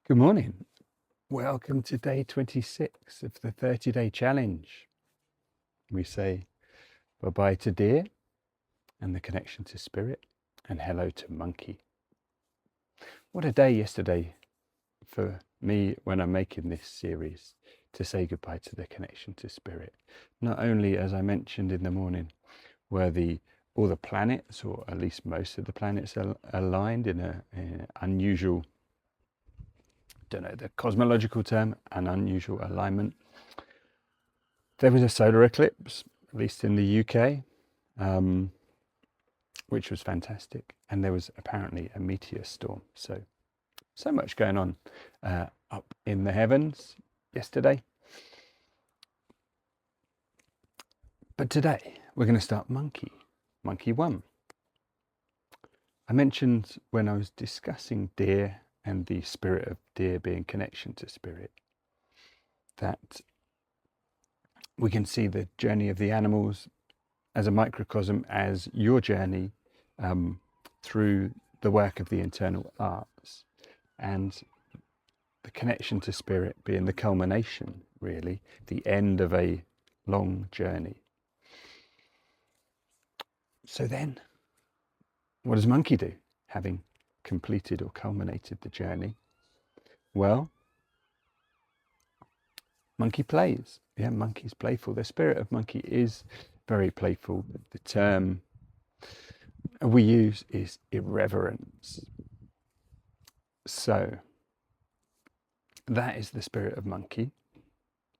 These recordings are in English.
Good morning. Welcome to day 26 of the 30-day challenge. We say bye-bye to deer and the connection to spirit, and hello to monkey. What a day yesterday for me when I'm making this series, to say goodbye to the connection to spirit. Not only, as I mentioned in the morning, were all the planets, or at least most of the planets, aligned in an unusual, don't know the cosmological term, an unusual alignment. There was a solar eclipse, at least in the UK, which was fantastic. And there was apparently a meteor storm. So much going on up in the heavens yesterday. But today we're going to start Monkey 1. I mentioned when I was discussing deer and the spirit of deer being connection to spirit, that we can see the journey of the animals as a microcosm, as your journey through the work of the internal arts, and the connection to spirit being the culmination, really, the end of a long journey. So then, what does monkey do, having completed or culminated the journey? Well, monkey plays. Yeah, monkey's playful. The spirit of monkey is very playful. The term we use is irreverence. So that is the spirit of monkey,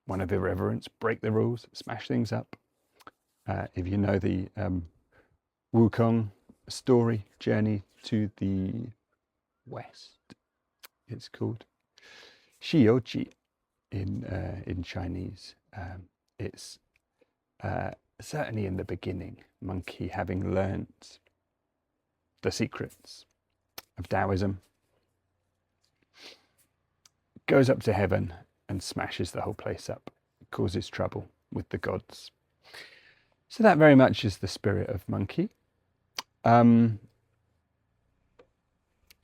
one of irreverence, break the rules, smash things up. If you know the Wukong story, Journey to the West, it's called Shioji in Chinese. It's certainly in the beginning, monkey, having learnt the secrets of Taoism, goes up to heaven and smashes the whole place up, causes trouble with the gods. So that very much is the spirit of monkey. A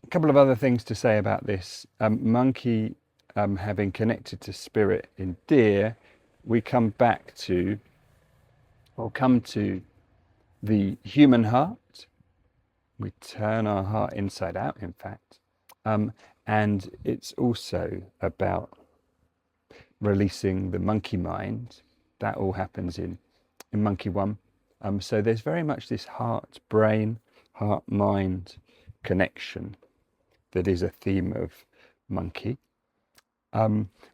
couple of other things to say about this. Monkey having connected to spirit in deer, we come back to, or come to, the human heart. We turn our heart inside out, in fact. And it's also about releasing the monkey mind. That all happens in Monkey 1. So there's very much this heart-brain, heart-mind connection that is a theme of monkey.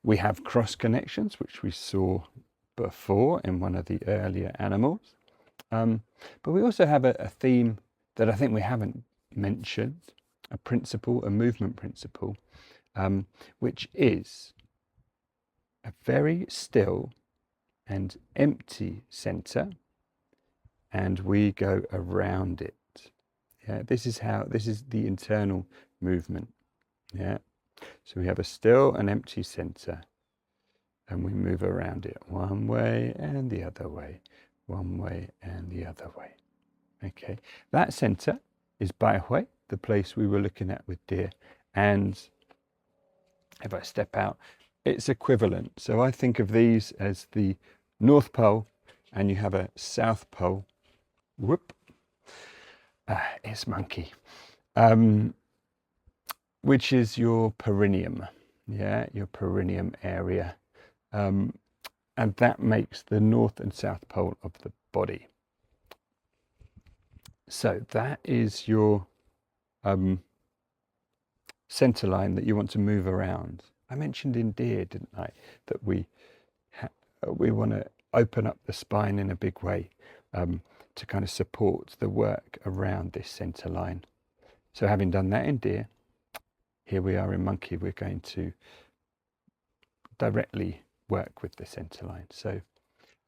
We have cross connections, which we saw before in one of the earlier animals. But we also have a theme that I think we haven't mentioned, a principle, a movement principle, which is a very still and empty center, and we go around it. Yeah, this is the internal movement. Yeah, so we have a still and empty center, and we move around it one way and the other way, one way and the other way. Okay, that center is Baihui, the place we were looking at with deer, and if I step out, it's equivalent. So I think of these as the North Pole, and you have a South Pole. Whoop, it's monkey, which is your perineum. Yeah, your perineum area, and that makes the North and South Pole of the body. So that is your center line that you want to move around. I mentioned in deer, didn't I, that we want to open up the spine in a big way to kind of support the work around this center line. So having done that in deer, here we are in monkey, we're going to directly work with the center line. So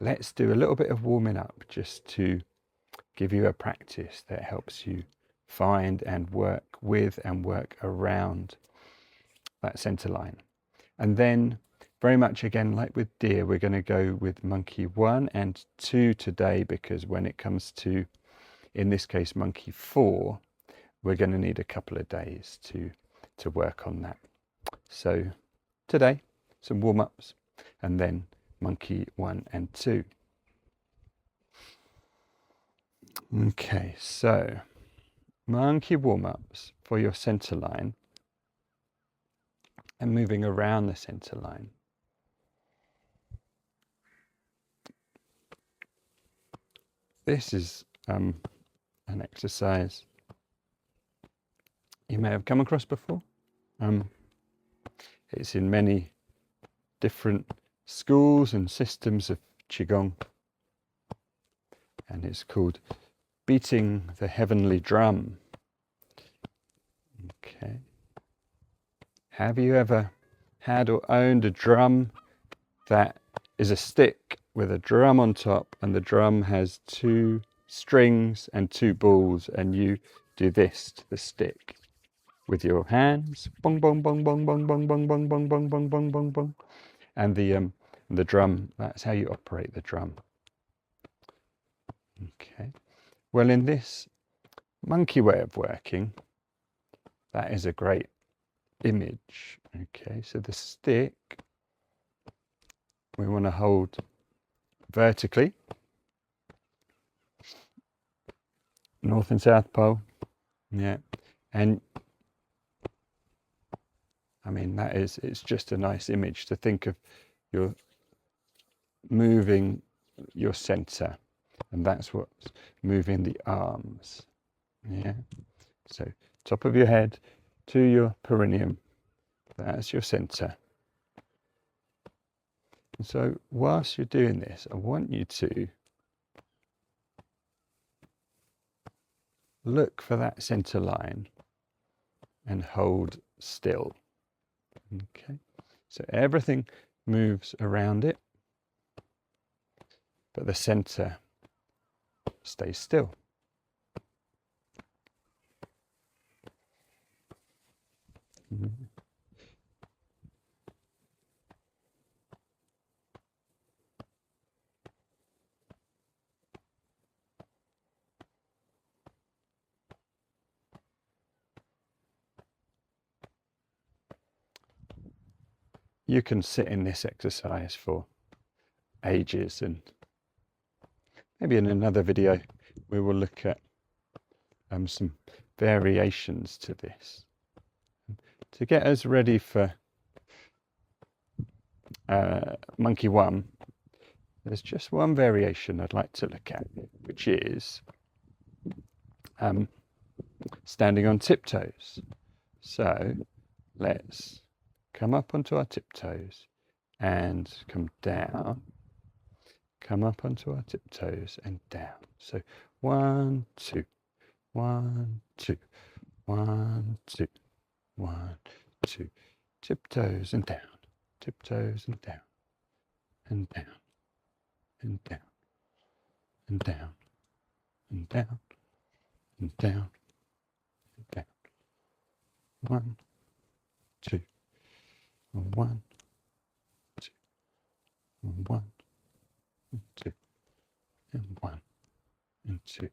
let's do a little bit of warming up, just to give you a practice that helps you find and work with and work around that center line. And then, very much again like with deer, we're going to go with monkey 1 and 2 today, because when it comes to, in this case, monkey 4, we're going to need a couple of days to work on that. So today, some warm-ups, and then monkey 1 and 2. Okay, so monkey warm-ups for your center line and moving around the center line. This is an exercise you may have come across before. It's in many different schools and systems of Qigong, and it's called beating the heavenly drum. Okay. Have you ever had or owned a drum that is a stick with a drum on top, and the drum has 2 strings and 2 balls, and you do this to the stick with your hands, bong bong bong bong bong bong bong bong bong bong bong bong bong bong, and the drum, that's how you operate the drum. Okay. Well, in this monkey way of working, that is a great image. Okay, so the stick we want to hold vertically, north and south pole. Yeah, and I mean it's just a nice image to think of. You're moving your center, and that's what's moving the arms. Yeah, so top of your head to your perineum, that's your center. And so whilst you're doing this, I want you to look for that center line and hold still. Okay, so everything moves around it, but the center stays still. Mm-hmm. You can sit in this exercise for ages, and maybe in another video we will look at some variations to this to get us ready for monkey 1. There's just one variation I'd like to look at, which is standing on tiptoes. So let's come up onto our tiptoes and come down, come up onto our tiptoes and down. So 1, 2, 1, 2, 1, 2, 1, 2, tiptoes and down, tiptoes and down, and down, and down, and down, and down, and down, and down. 1, 2, 1, 2, 1, 2, and 1, and 2.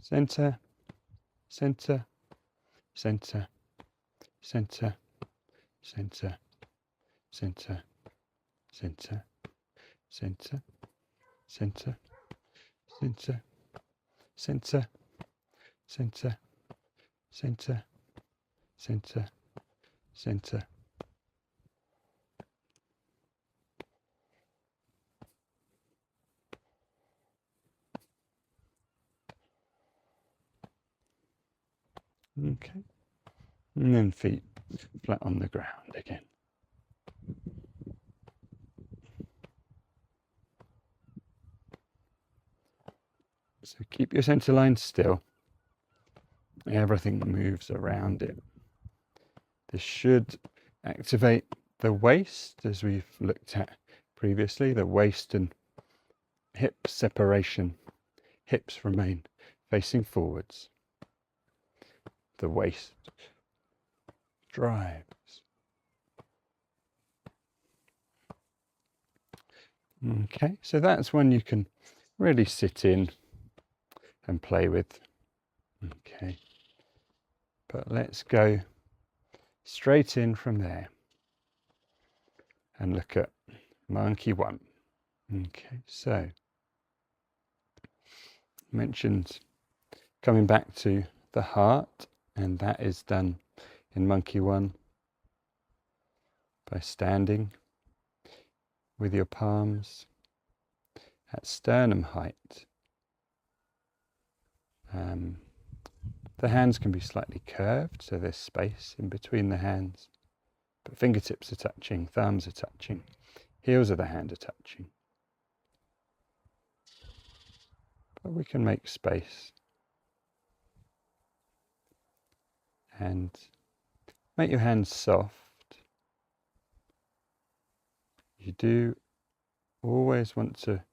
Center, center, center, center, center, center, center, center, center, center, center, center, center, center, center. Okay, and then feet flat on the ground again. So keep your center line still. Everything moves around it. This should activate the waist, as we've looked at previously, the waist and hip separation. Hips remain facing forwards. The waist drives. Okay, so that's one you can really sit in and play with. Okay, but let's go straight in from there and look at monkey one. Okay, so mentioned coming back to the heart, and that is done in monkey one by standing with your palms at sternum height. The hands can be slightly curved, so there's space in between the hands, but fingertips are touching, thumbs are touching, heels of the hand are touching. But we can make space and make your hands soft. You do always want to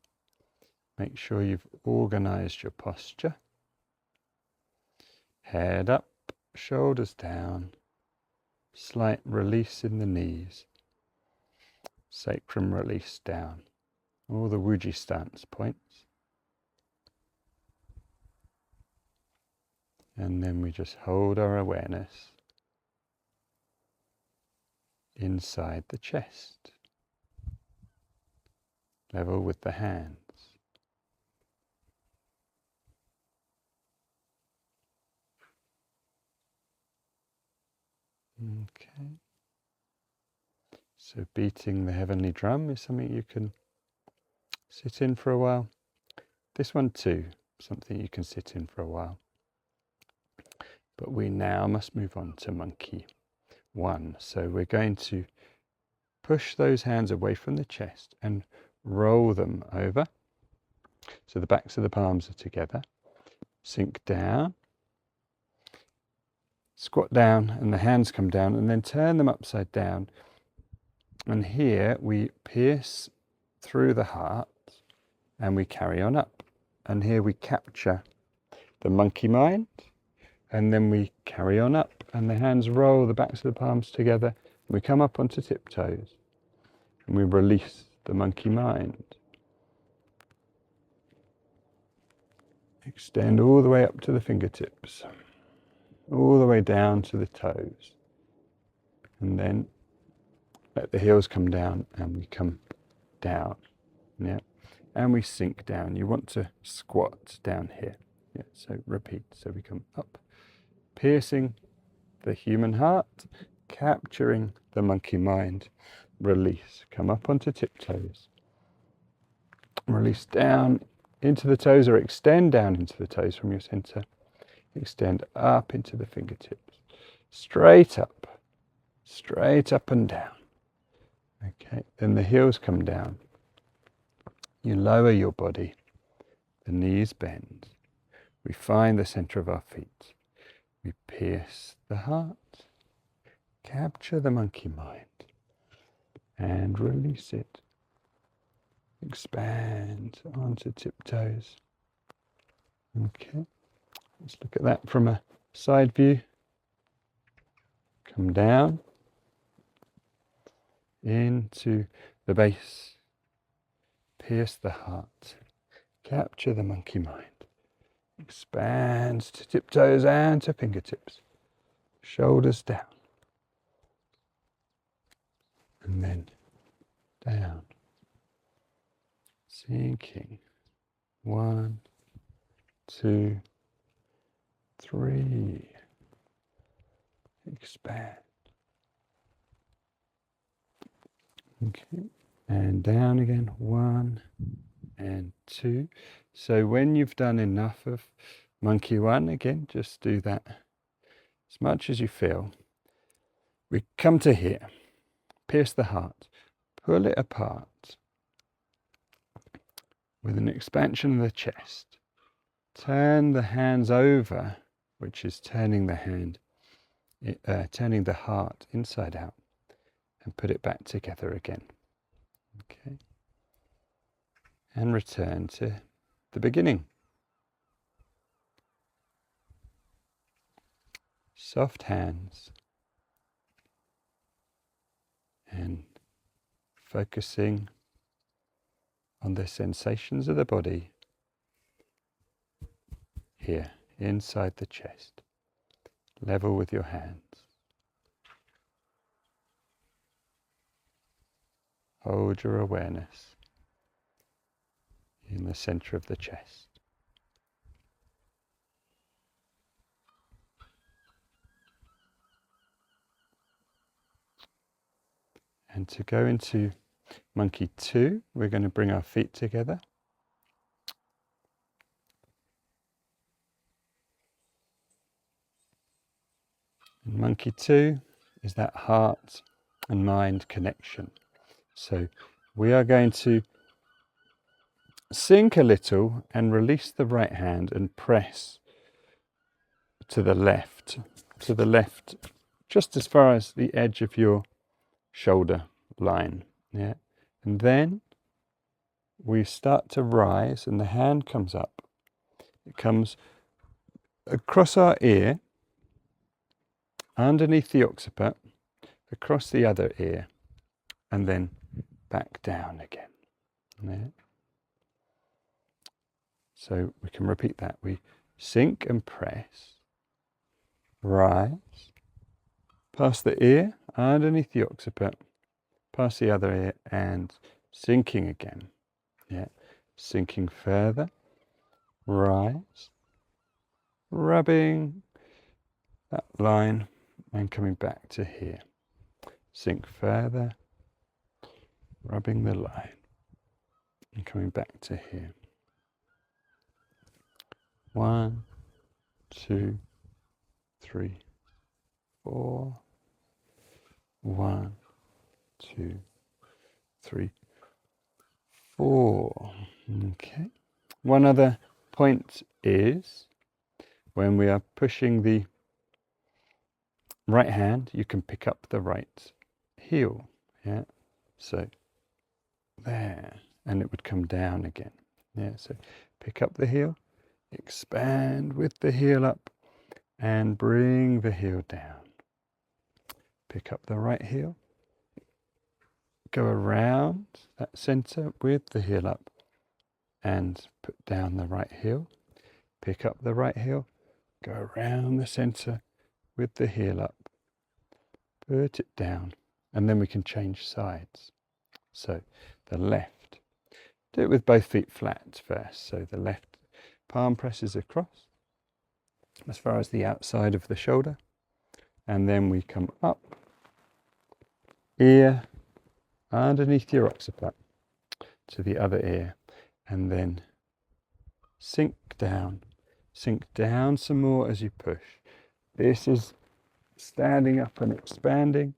make sure you've organized your posture. Head up, shoulders down, slight release in the knees, sacrum release down, all the Wuji stance points. And then we just hold our awareness inside the chest, level with the hands. Okay. So beating the heavenly drum is something you can sit in for a while. This one too, something you can sit in for a while. But we now must move on to monkey one. So we're going to push those hands away from the chest and roll them over. So the backs of the palms are together. Sink down. Squat down and the hands come down, and then turn them upside down. And here we pierce through the heart and we carry on up. And here we capture the monkey mind, and then we carry on up and the hands roll the backs of the palms together. We come up onto tiptoes and we release the monkey mind. Extend all the way up to the fingertips, all the way down to the toes, and then let the heels come down and we come down. Yeah, and we sink down. You want to squat down here. Yeah, so repeat. So we come up, piercing the human heart, capturing the monkey mind, release, come up onto tiptoes, release down into the toes, or extend down into the toes from your center, extend up into the fingertips, straight up and down. Okay, then the heels come down. You lower your body, the knees bend. We find the center of our feet. We pierce the heart, capture the monkey mind, and release it. Expand onto tiptoes. Okay, let's look at that from a side view. Come down into the base, pierce the heart, capture the monkey mind, expand to tiptoes and to fingertips, shoulders down, and then down, sinking. 1, 2, 3, expand. Okay, and down again, 1 and 2. So when you've done enough of monkey one, again, just do that as much as you feel. We come to here, pierce the heart, pull it apart with an expansion of the chest. Turn the hands over, which is turning the heart inside out, and put it back together again. Okay. And return to the beginning. Soft hands and focusing on the sensations of the body here, inside the chest, level with your hands. Hold your awareness in the center of the chest. And to go into Monkey 2, we're going to bring our feet together. And Monkey 2 is that heart and mind connection. So we are going to sink a little and release the right hand and press to the left, just as far as the edge of your shoulder line. Yeah. And then we start to rise and the hand comes up. It comes across our ear, underneath the occiput, across the other ear, and then back down again. Yeah. So we can repeat that. We sink and press, rise, past the ear, underneath the occiput, past the other ear, and sinking again. Yeah. Sinking further, rise, rubbing that line and coming back to here. Sink further, rubbing the line and coming back to here. 1, 2, 3, 4. 1, 2, 3, 4. Okay. One other point is when we are pushing the right hand, you can pick up the right heel. Yeah. So there, and it would come down again. Yeah. So pick up the heel, expand with the heel up, and bring the heel down. Pick up the right heel, go around that center with the heel up, and put down the right heel. Pick up the right heel, go around the center with the heel up, put it down, and then we can change sides. So the left, do it with both feet flat first. So the left palm presses across as far as the outside of the shoulder, and then we come up, ear underneath your occiput to the other ear, and then sink down some more as you push. This is standing up and expanding,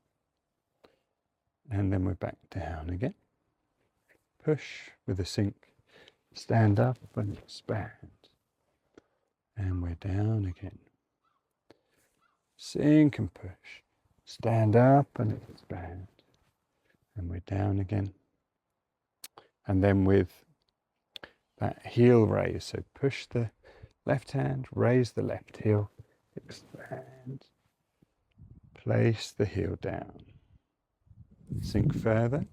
and then we're back down again. Push with a sink, stand up and expand, and we're down again. Sink and push, stand up and expand, and we're down again. And then with that heel raise, so push the left hand, raise the left heel, expand, place the heel down, sink further,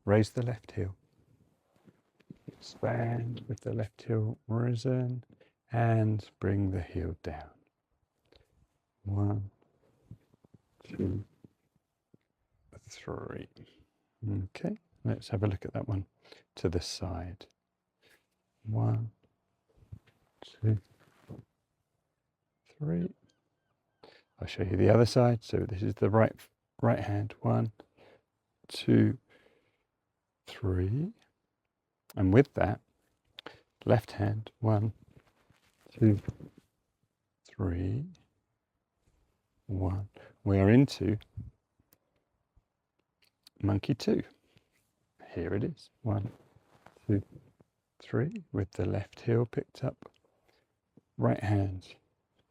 raise the left heel, expand with the left heel risen, and bring the heel down. 1, 2, 3. Okay, let's have a look at that one to the side. 1, 2, 3. I'll show you the other side. So this is the right hand. 1, 2, 3. And with that, left hand. 1, 2, 3. 1. We are into Monkey 2. Here it is. 1, 2, 3. With the left heel picked up. Right hand.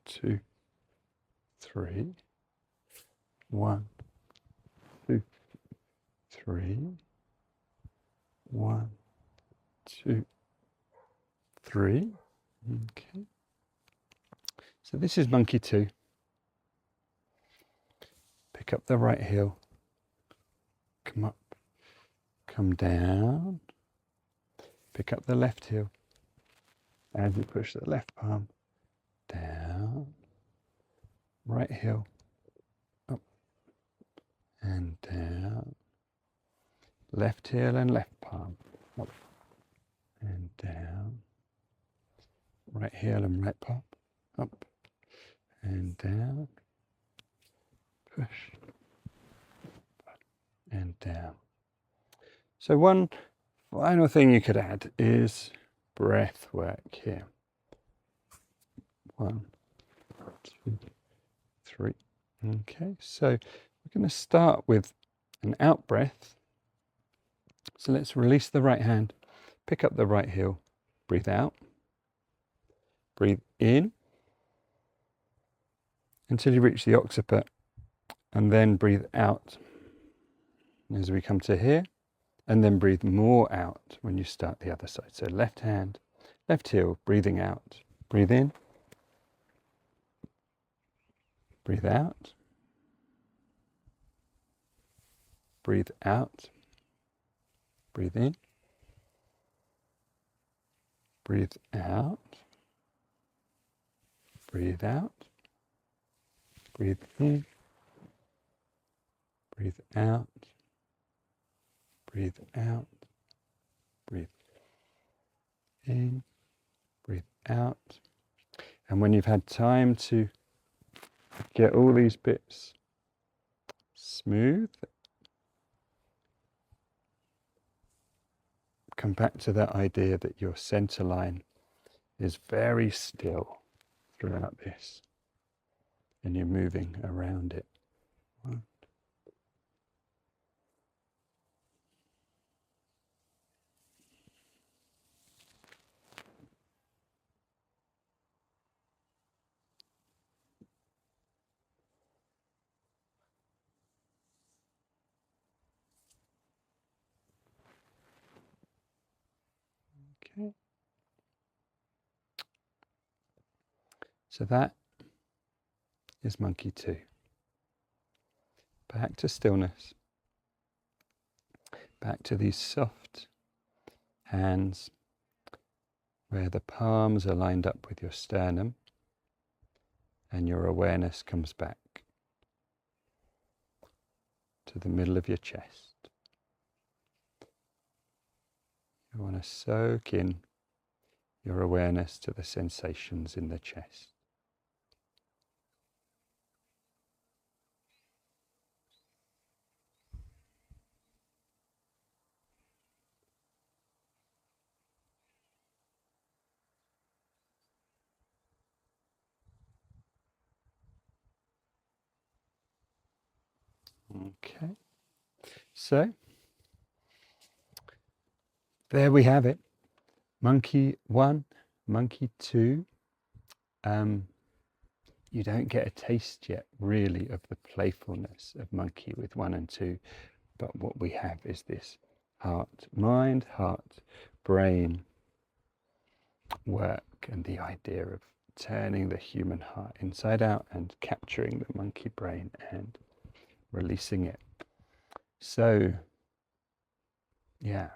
2, 3. 1, 2, 3. 1, 2, 3. Okay. So this is Monkey 2. Pick up the right heel. Come up. Come down. Pick up the left heel as you push the left palm down, right heel up and down, left heel and left palm up and down, right heel and right palm up and down, push and down. So one final thing you could add is breath work here. 1, 2, 3. Okay, so we're going to start with an out breath. So let's release the right hand, pick up the right heel, breathe out, breathe in until you reach the occiput, and then breathe out as we come to here, and then breathe more out when you start the other side. So left hand, left heel, breathing out, breathe in, breathe out, breathe out, breathe in, breathe out, breathe out, breathe in, breathe out, breathe out, breathe in, breathe out. And when you've had time to get all these bits smooth, come back to that idea that your center line is very still throughout this, and you're moving around it. Okay. So that is monkey 2. Back to stillness. Back to these soft hands where the palms are lined up with your sternum and your awareness comes back to the middle of your chest. You want to soak in your awareness to the sensations in the chest. Okay, so there we have it. Monkey 1, monkey 2. You don't get a taste yet, really, of the playfulness of monkey with 1 and 2, but what we have is this heart-mind, heart-brain work, and the idea of turning the human heart inside out and capturing the monkey brain and releasing it. So, yeah,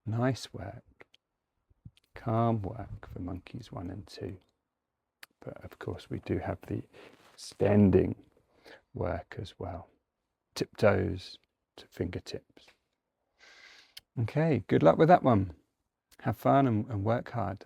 nice work, calm work for monkeys 1 and 2. But of course we do have the standing work as well. Tiptoes to fingertips. Okay, good luck with that one. Have fun and work hard.